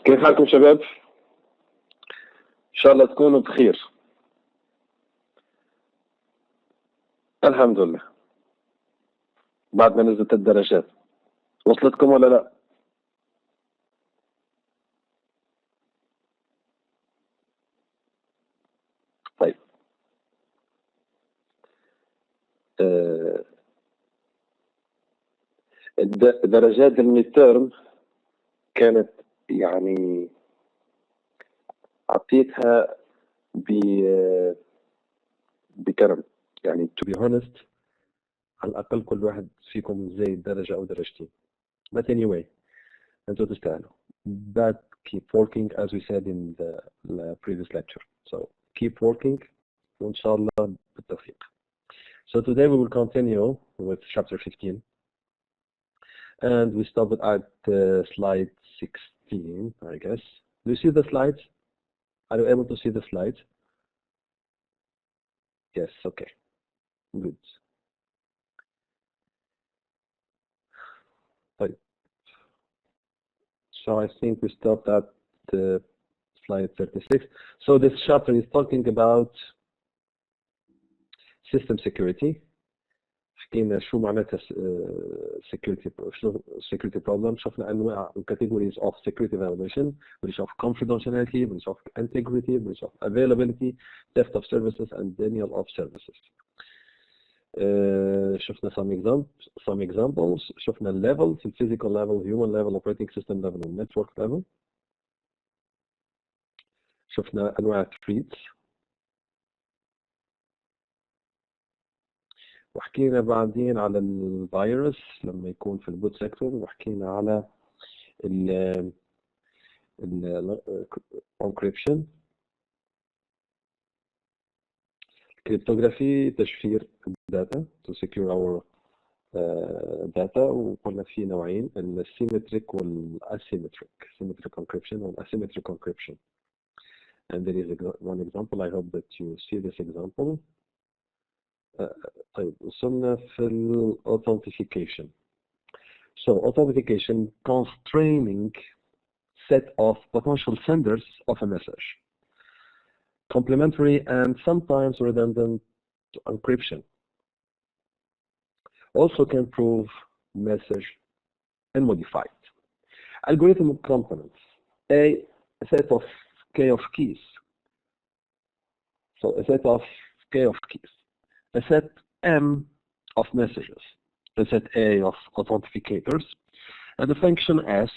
كيف حالكم شباب؟ إن شاء الله تكونوا بخير. الحمد لله. بعد ما نزلت الدرجات وصلتكم ولا لا؟ طيب. درجات الميدتيرم كانت يعني عطيتها بكرم، يعني to be honest على الأقل كل واحد فيكم زي درجة أو درجتين. But anyway, أنتوا تستاهلوا. But keep working as we said in the previous lecture. So keep working وإن شاء الله بالتوفيق. So today we will continue with chapter 15. And we stopped at slide 16, I guess. Do you see the slides? Are you able to see the slides? Yes, okay. Good. Right. So I think we stopped at slide 36. So this chapter is talking about system security. حكينا شو معناتها security problem. شفنا أنواع categories of security violation, breach of confidentiality, breach of integrity, breach of availability, theft of services, and denial of services. شفنا some examples. شفنا levels, physical level, human level, operating system level, and network level. شفنا أنواع threats. وحكينا بعدين على الفيروس لما يكون في البوت سيكتور، وحكينا على ال encryption، cryptography، تشفير الداتا to secure our data. وقلنا في نوعين، السيمتريك والاسيمتريك، symmetric encryption والasymmetric encryption. And there is one example. I hope that you see this example. طيب وصلنا في ال authentication. So authentication constraining set of potential senders of a message, complementary and sometimes redundant encryption. Also can prove message and modified. Algorithm components. A set of K of keys. So a set of K of keys. A set M of messages, a set A of authenticators, and a function S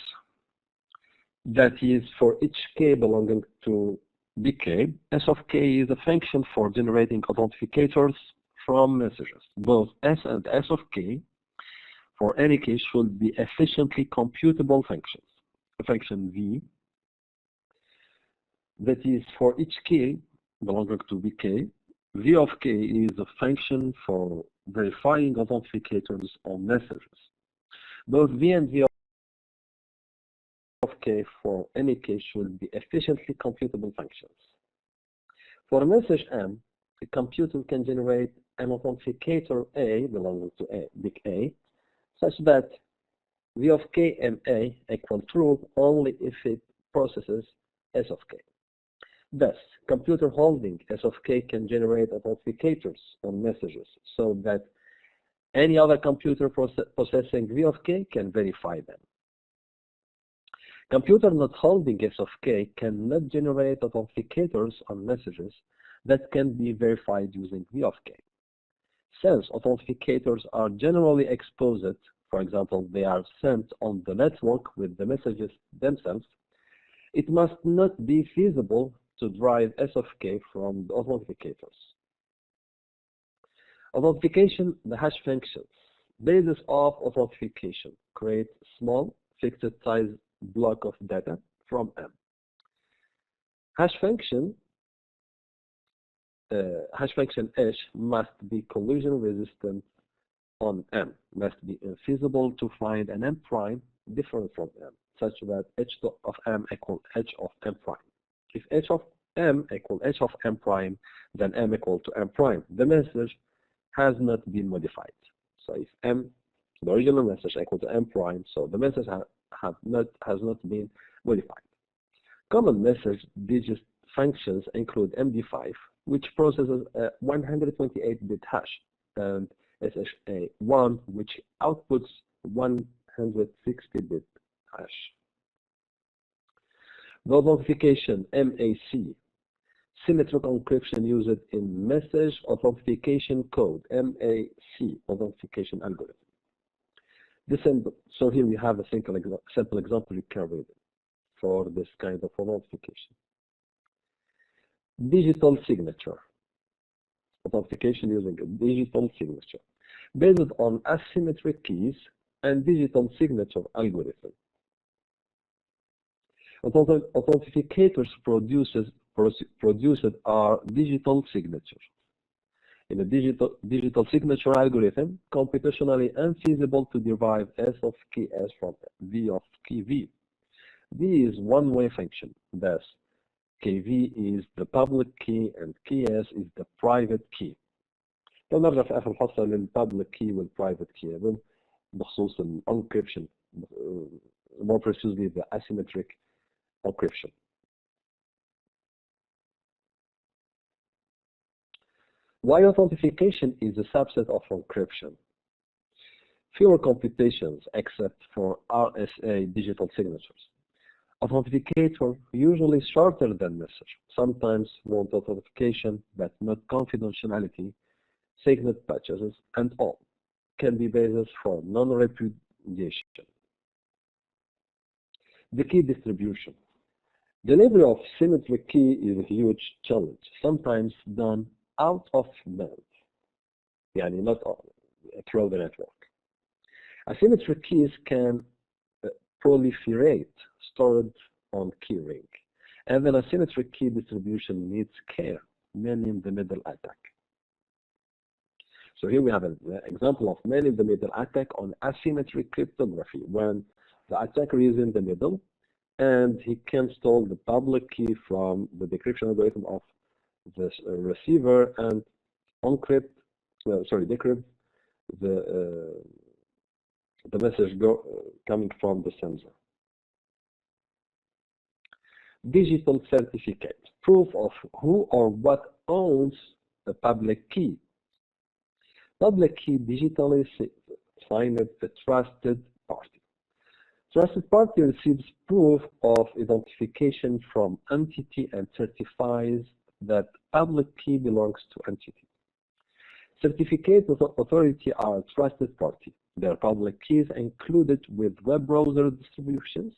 that is for each K belonging to bk. S of K is a function for generating authenticators from messages. Both S and S of K for any case should be efficiently computable functions. A function V that is for each K belonging to bk. V of K is a function for verifying authenticators on messages. Both V and V of K for any case should be efficiently computable functions. For a message M, the computer can generate an authenticator A belonging to big A, such that V of K and A equal true only if it processes S of K. Thus, computer holding S of K can generate authenticators on messages so that any other computer possessing V of K can verify them. Computer not holding S of K cannot generate authenticators on messages that can be verified using V of K. Since authenticators are generally exposed, for example, they are sent on the network with the messages themselves, it must not be feasible to derive S of K from the authenticators. Authentication, the hash functions. Basis of authentication. Create small fixed size block of data from M. Hash function H must be collision resistant on M. Must be infeasible to find an M prime different from M, such that H of M equal H of M prime. If H of M equal H of M prime, then M equal to M prime. The message has not been modified. So if M, the original message equal to M prime, so the message has not been modified. Common message digit functions include MD5, which processes a 128-bit hash, and SHA-1, which outputs 160-bit hash. The authentication MAC, symmetric encryption used in message authentication code, MAC authentication algorithm. So here we have a simple example you can read for this kind of authentication. Digital signature, authentication using a digital signature, based on asymmetric keys and digital signature algorithm. Authenticators produced are digital signatures. In a digital signature algorithm, computationally unfeasible to derive S of key S from V of key V. V is one-way function, thus KV is the public key and KS is the private key. لو نرجع في آخر الحصة للpublic key والprivate key هذول بخصوص encryption, more precisely the asymmetric encryption. Why authentication is a subset of encryption? Fewer computations except for RSA digital signatures. Authenticator usually shorter than message. Sometimes want authentication but not confidentiality, signet patches, and all can be basis for non-repudiation. The key distribution. Delivery of symmetric key is a huge challenge, sometimes done out of band, يعني not through the network. Asymmetric keys can proliferate stored on key ring, and an asymmetric key distribution needs care, man-in-the-middle attack. So here we have an example of man-in-the-middle attack on asymmetric cryptography, when the attacker is in the middle and he can steal the public key from the decryption algorithm of the receiver and decrypt the message coming from the sender. Digital certificate, proof of who or what owns a public key. Public key digitally signed the trusted party. Trusted party receives proof of identification from entity and certifies that public key belongs to entity. Certificate authority are trusted party. Their public keys included with web browser distributions.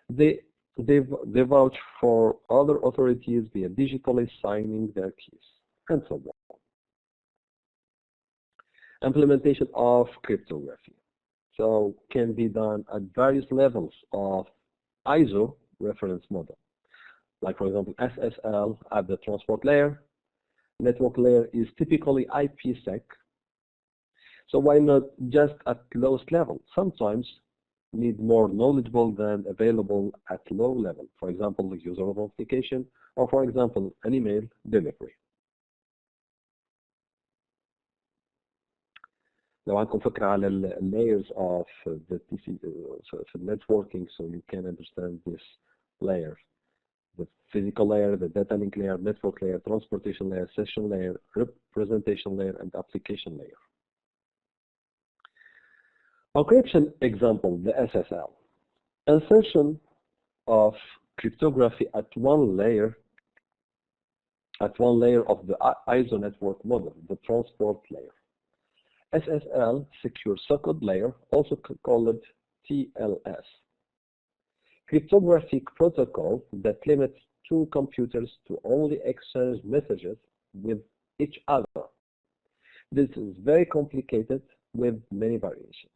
They vouch for other authorities via digitally signing their keys, and so on. Implementation of cryptography. So can be done at various levels of ISO reference model. Like for example, SSL at the transport layer. Network layer is typically IPsec. So why not just at lowest level? Sometimes need more knowledgeable than available at low level. For example, the user authentication, or for example, an email delivery. لو عندكم فكرة على layers of the TCP networking, so you can understand this layer. The physical layer, the data link layer, network layer, transportation layer, session layer, representation layer, and application layer. Encryption example, the SSL. Insertion of cryptography at one layer of the ISO network model, the transport layer. SSL, secure socket layer, also called TLS. Cryptographic protocol that limits two computers to only exchange messages with each other. This is very complicated with many variations.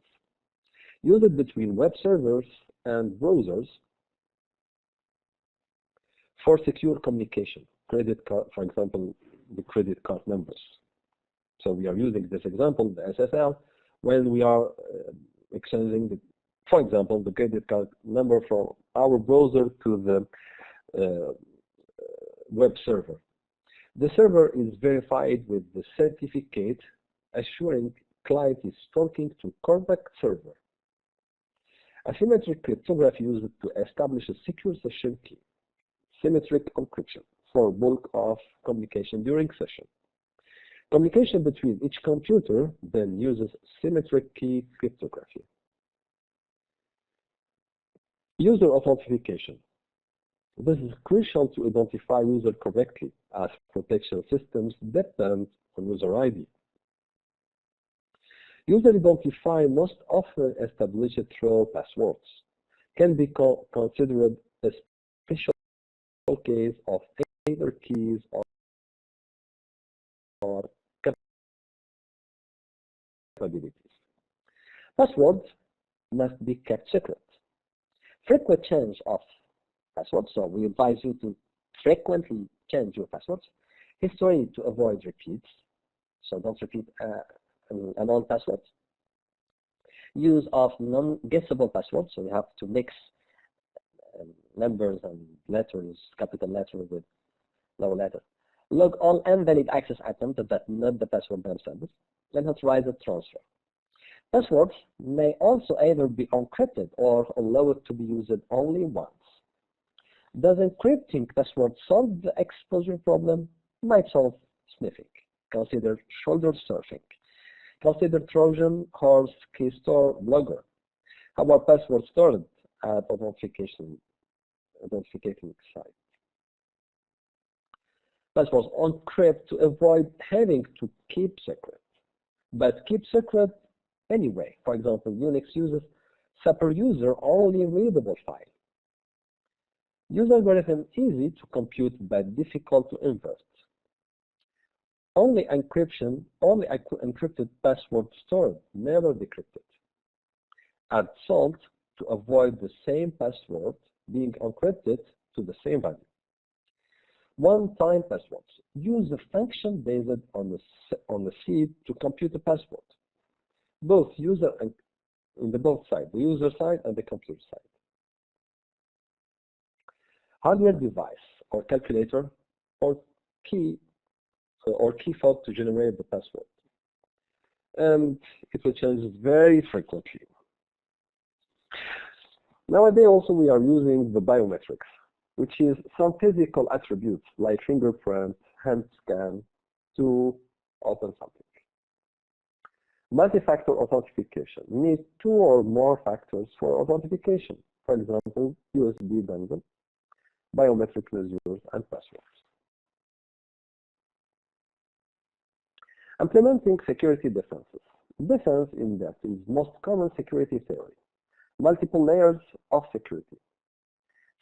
Used between web servers and browsers for secure communication. Credit card, for example, the credit card numbers. So we are using this example, the SSL, when we are exchanging, for example, the credit card number from our browser to the web server. The server is verified with the certificate assuring client is talking to correct server. Asymmetric cryptography used to establish a secure session key. symmetric encryption for bulk of communication during session. Communication between each computer then uses symmetric key cryptography. User authentication. This is crucial to identify user correctly, as protection systems depend on user ID. User identifier most often established through passwords can be considered a special case of either keys or capabilities. Passwords must be kept secret. Frequent change of passwords, so we advise you to frequently change your passwords. History to avoid repeats, so don't repeat an old password. Use of non-guessable passwords, so you have to mix numbers and letters, capital letters with lower letters. Log on invalid access attempts that not the password themselves, and authorize a transfer. Passwords may also either be encrypted or allowed to be used only once. Does encrypting passwords solve the exposure problem? Might solve sniffing. Consider shoulder surfing. Consider Trojan horse key store blogger. How are passwords stored at authentication site? Passwords encrypt to avoid having to keep secret, but keep secret anyway. For example, Unix uses super user only readable file. Use algorithm easy to compute but difficult to invert. Only encrypted password stored, never decrypted. Add salt to avoid the same password being encrypted to the same value. One-time passwords. Use a function based on the seed to compute the password. Both user and in the both sides, the user side and the computer side. Hardware device or calculator or key fob to generate the password. And it will change very frequently. Nowadays also we are using the biometrics, which is some physical attributes like fingerprint, hand scan to open something. Multi-factor authentication. We need 2 or more factors for authentication. For example, USB dongle, biometric measures, and passwords. Implementing security defenses. Defense in depth is most common security theory. Multiple layers of security.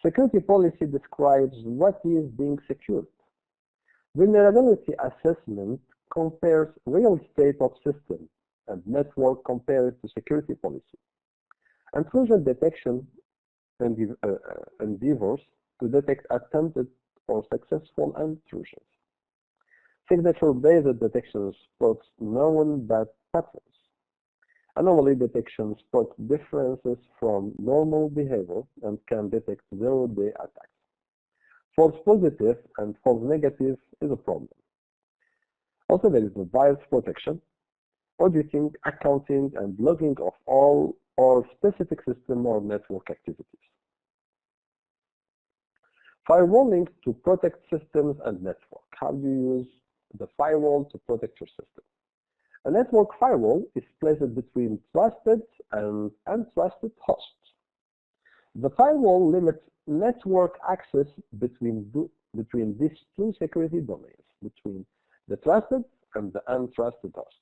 Security policy describes what is being secured. Vulnerability assessment compares real state of system and network compared to security policy. Intrusion detection endeavors to detect attempted or successful intrusions. Signature-based detection spots known bad patterns. Anomaly detection spots differences from normal behavior and can detect zero-day attacks. False positive and false negative is a problem. Also, there is the BIOS protection, auditing, accounting, and logging of all or specific system or network activities. Firewalling to protect systems and network. How do you use the firewall to protect your system? A network firewall is placed between trusted and untrusted hosts. The firewall limits network access between these two security domains, between the trusted and the untrusted host.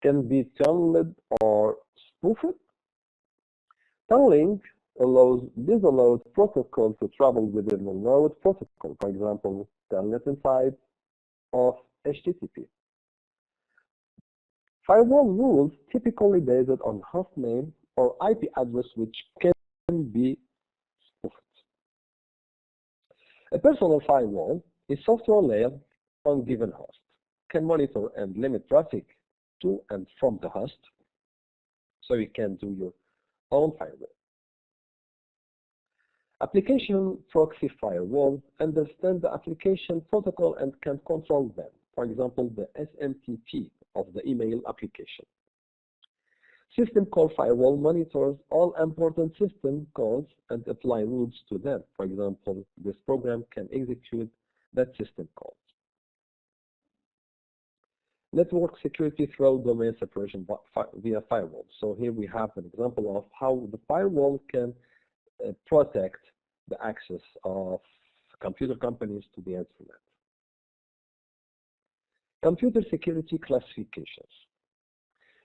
Can be tunneled or spoofed. Tunneling disallows protocol to travel within the node protocol, for example, telnet inside of HTTP. Firewall rules typically based on host name or IP address, which can be spoofed. A personal firewall is software layer on given host, can monitor and limit traffic to and from the host, so you can do your own firewall. Application proxy firewall understand the application protocol and can control them. For example, the SMTP of the email application. System call firewall monitors all important system calls and apply rules to them. For example, this program can execute that system call. Network security through domain separation via firewall. So here we have an example of how the firewall can protect the access of computer companies to the internet. Computer security classifications.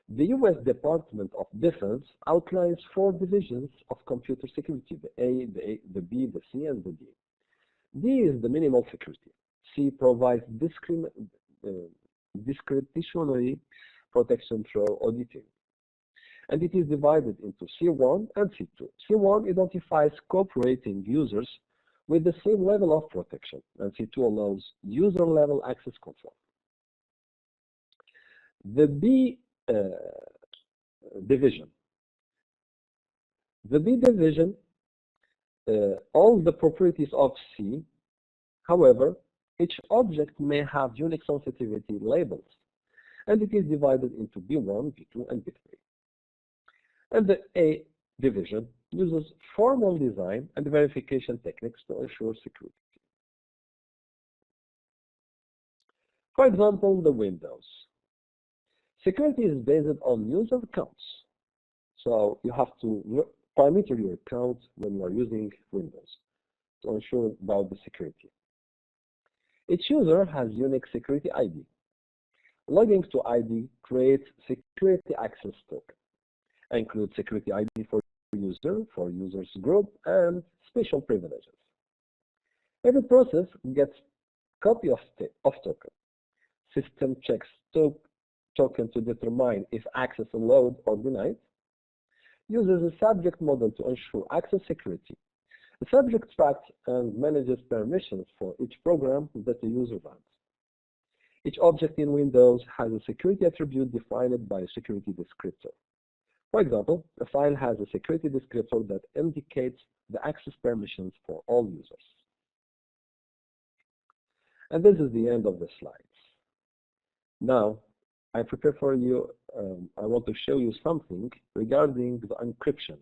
The U.S. Department of Defense outlines 4 divisions of computer security: the A, the B, the C, and the D. D is the minimal security. C provides discretionary protection through auditing. And it is divided into C1 and C2. C1 identifies cooperating users with the same level of protection, and C2 allows user-level access control. The B division. The B division, all the properties of C. However, each object may have unique sensitivity labels, and it is divided into B1, B2, and B3. And the A division uses formal design and verification techniques to ensure security. For example, the Windows. Security is based on user accounts. So you have to parameter your account when you are using Windows to ensure about the security. Each user has unique security ID. Logging to ID creates security access token, includes security ID for users group, and special privileges. Every process gets copy of token. System checks token to determine if access allowed or denied. Uses a subject model to ensure access security. The subject tracks and manages permissions for each program that the user runs. Each object in Windows has a security attribute defined by a security descriptor. For example, a file has a security descriptor that indicates the access permissions for all users. And this is the end of the slides. Now, I prepared for you, I want to show you something regarding the encryption.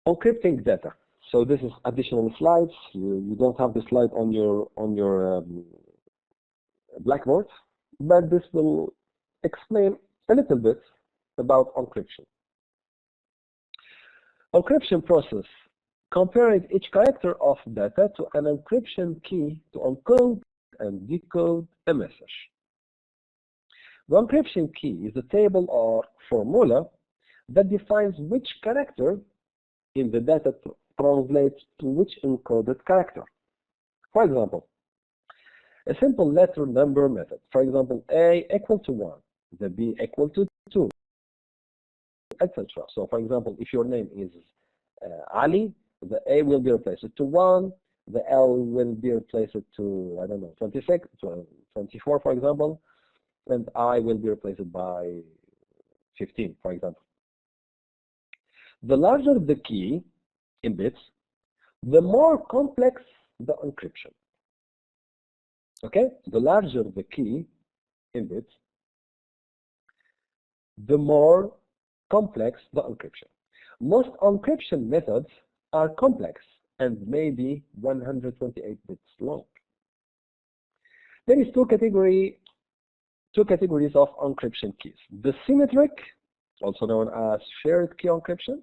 Encrypting data. So this is additional slides. You don't have the slide on your blackboard, but this will explain a little bit about encryption. Encryption process, comparing each character of data to an encryption key to encode and decode a message. The encryption key is a table or formula that defines which character in the data translates to which encoded character. For example, a simple letter number method. For example, A equal to 1, the B equal to 2, etc. So for example, if your name is Ali, the A will be replaced to 1, the L will be replaced to, I don't know, 26, 24, for example, and I will be replaced by 15, for example. The larger the key in bits, the more complex the encryption. Okay? The larger the key in bits, the more complex the encryption. Most encryption methods are complex and may be 128 bits long. There is two categories of encryption keys: the symmetric, also known as shared key encryption,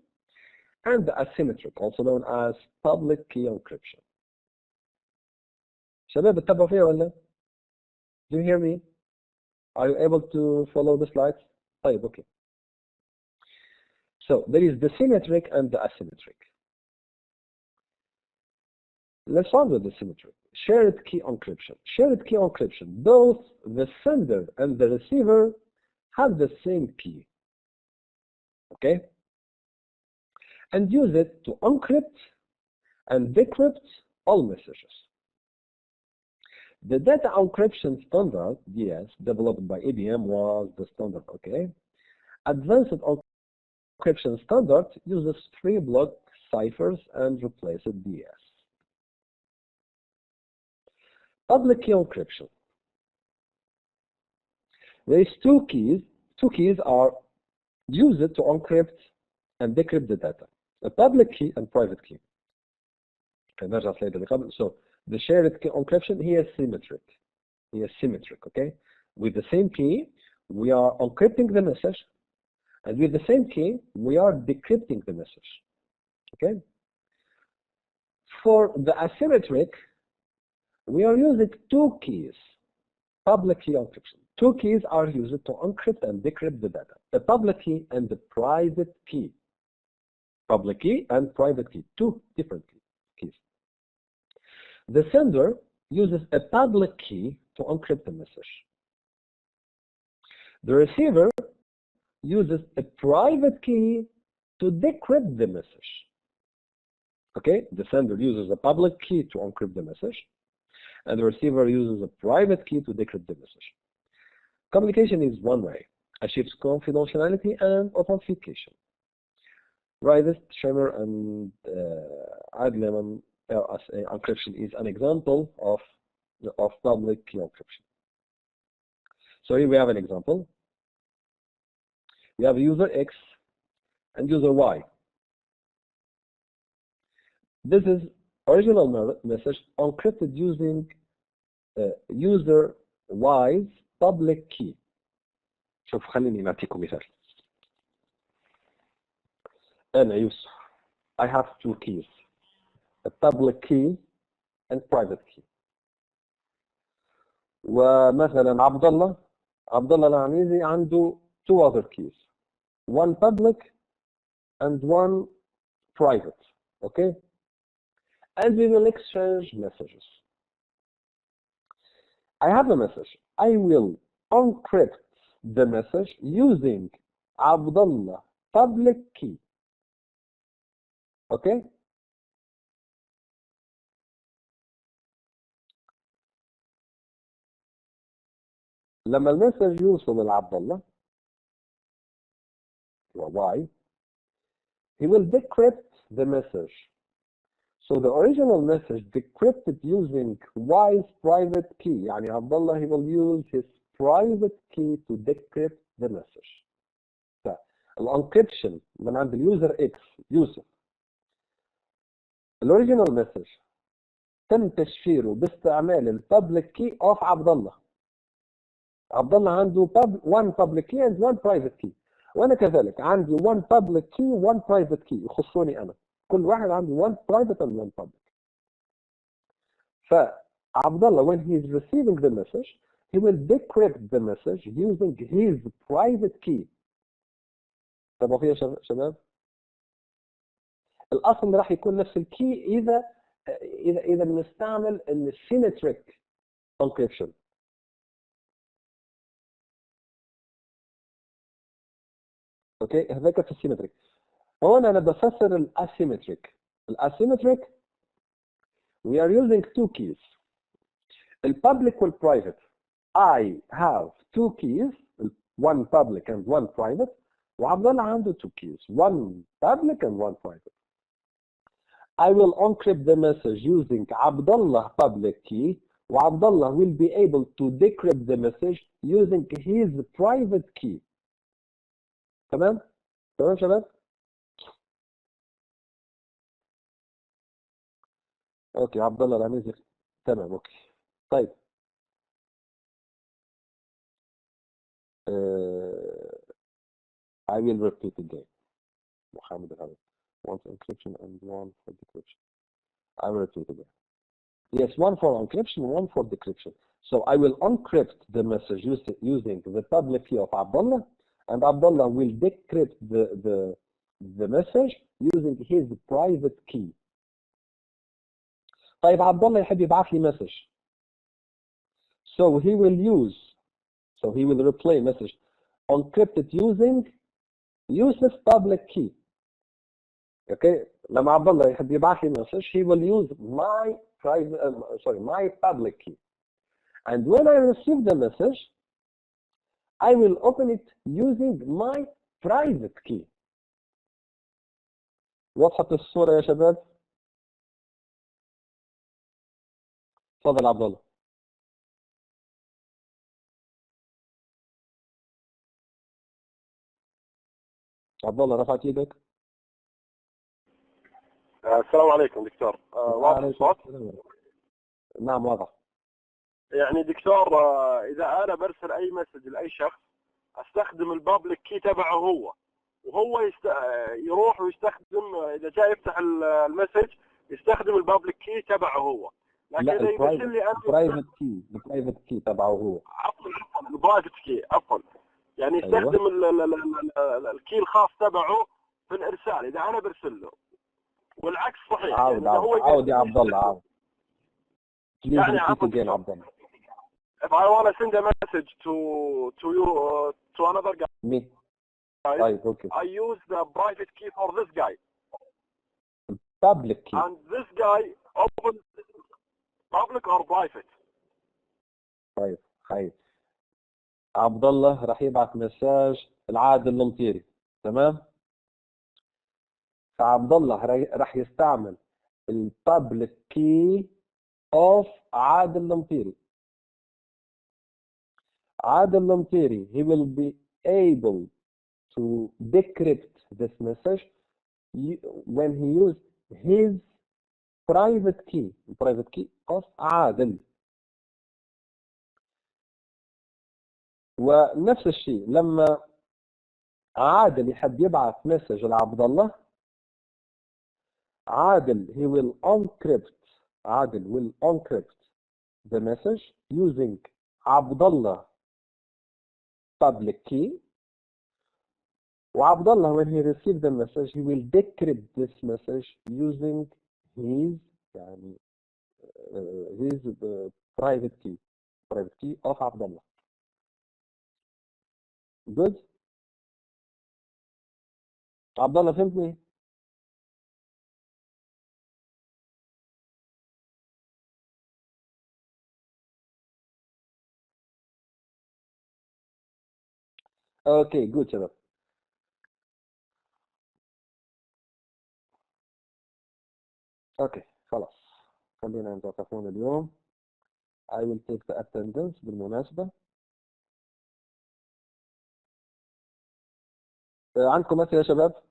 and the asymmetric, also known as public key encryption. شباب بتتابعوا فيها ولا؟ Do you hear me? Are you able to follow the slides? طيب, okay. So there is the symmetric and the asymmetric. Let's start with the symmetric. Shared key encryption. Shared key encryption. Both the sender and the receiver have the same key. Okay? And use it to encrypt and decrypt all messages. The data encryption standard, DS, developed by IBM was the standard, okay? Advanced encryption standard uses 3-block ciphers and replaces DS. Public key encryption. There is two keys. Two keys are used to encrypt and decrypt the data. A public key and private key. نرجع slide اللي قبل. So the shared key encryption هي symmetric. هي symmetric, okay? With the same key, we are encrypting the message, and with the same key, we are decrypting the message. Okay? For the asymmetric, we are using two keys. Public key encryption. Two keys are used to encrypt and decrypt the data. The public key and the private key. Public key and private key. Two different keys. The sender uses a public key to encrypt the message. The receiver uses a private key to decrypt the message. Okay? The sender uses a public key to encrypt the message, and the receiver uses a private key to decrypt the message. Communication is one way, achieves confidentiality and authentication. Riyadh, Shimmer, and Adleman encryption is an example of public key encryption. So here we have an example. We have user X and user Y. This is original message encrypted using user Y's public key. شوف خليني نعطيكم مثال. أنا يوسف. I have two keys. A public key and private key. ومثلا عبد الله العنيزي عنده two other keys. One public and one private. Okay? And we will exchange messages. I have a message. I will encrypt the message using Abdullah public key. Okay? لما المسج يوصل لعبد الله Y, he will decrypt the message. So the original message decrypted using Y's private key. يعني عبد الله he will use his private key to decrypt the message. الانكريبشن من عند اليوزر X يوسف. الاوريجينال مسج تم تشفيره باستعمال البابليك كي اوف عبد الله. عبد الله عنده one public key and one private key. وانا كذلك عندي one public key one private key يخصوني انا. كل واحد عنده one private and one public. فعبد الله when he is receiving the message he will decrypt the message using his private key. طب فيها شباب؟ الاصل راح يكون نفس الكي اذا بنستعمل السيمتريك انكريبشن. اوكي هذاك في السيمتريك. هون انا بفسر الاسيمتريك. الاسيمتريك we are using two keys. البابليك والبرايفت. I have two keys, one public and one private. وعبد الله عنده two keys, one public and one private. I will encrypt the message using Abdullah public key, وعبدالله will be able to decrypt the message using his private key. تمام؟ تمام شباب؟ اوكي عبدالله العنيزي تمام اوكي. طيب I will repeat again. محمد الحبيب. One for encryption and one for decryption. I will repeat again. Yes, one for encryption, one for decryption. So I will encrypt the message using the public key of Abdullah, and Abdullah will decrypt the message using his private key. طيب عبدالله يحب يبعث لي message. So he will replay message encrypted using Yusuf's public key. Okay, لما عبدالله يحب يبعث لي message he will use my public key. And when I receive the message I will open it using my private key. وضحت الصورة يا شباب؟ تفضل عبدالله. عبد الله رفعت يدك؟ السلام عليكم دكتور. واضح الصوت؟ نعم واضح. يعني دكتور، اذا انا برسل اي مسج لاي شخص استخدم البابليك كي تبعه هو، وهو يروح ويستخدم، اذا جاء يفتح المسج يستخدم البابليك كي تبعه هو. لكن لا، اذا يرسل لي انا البرايفت كي تبعه هو. عفوا البرايفت كي، عفوا، يعني يستخدم الكي الخاص تبعه في الارسال اذا انا برسل له، والعكس صحيح. عاود يا عبد الله، عاود. يعني عبد الله. If I want to send a message to you to another guy, me. طيب اوكي. I use the private key for this guy. Public key. And this guy opens public or private. طيب خير. عبد الله راح يبعث مساج العادل المطيري، تمام؟ فعبد الله راح يستعمل البابليك كي اوف عادل المطيري. عادل المطيري he will be able to decrypt this message when he used his private key of عادل. ونفس الشيء لما عادل يحب يبعث مسج لعبد الله، عادل will encrypt the message using عبد الله public key. وعبد الله when he received the message he will decrypt this message using his private key of عبد الله. Good. عبد الله فهمتني؟ اوكي جود شباب. اوكي خلاص، خلينا نتوقفون اليوم. I will take the attendance بالمناسبة. عندكم أسئلة يا شباب؟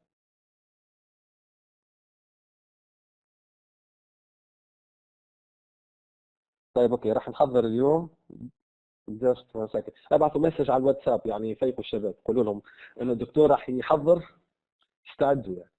طيب اوكي، راح نحضر اليوم. just one second. ابعثوا مسج على الواتساب، يعني يفيقوا الشباب، قولوا لهم انه الدكتور راح يحضر، استعدوا يعني.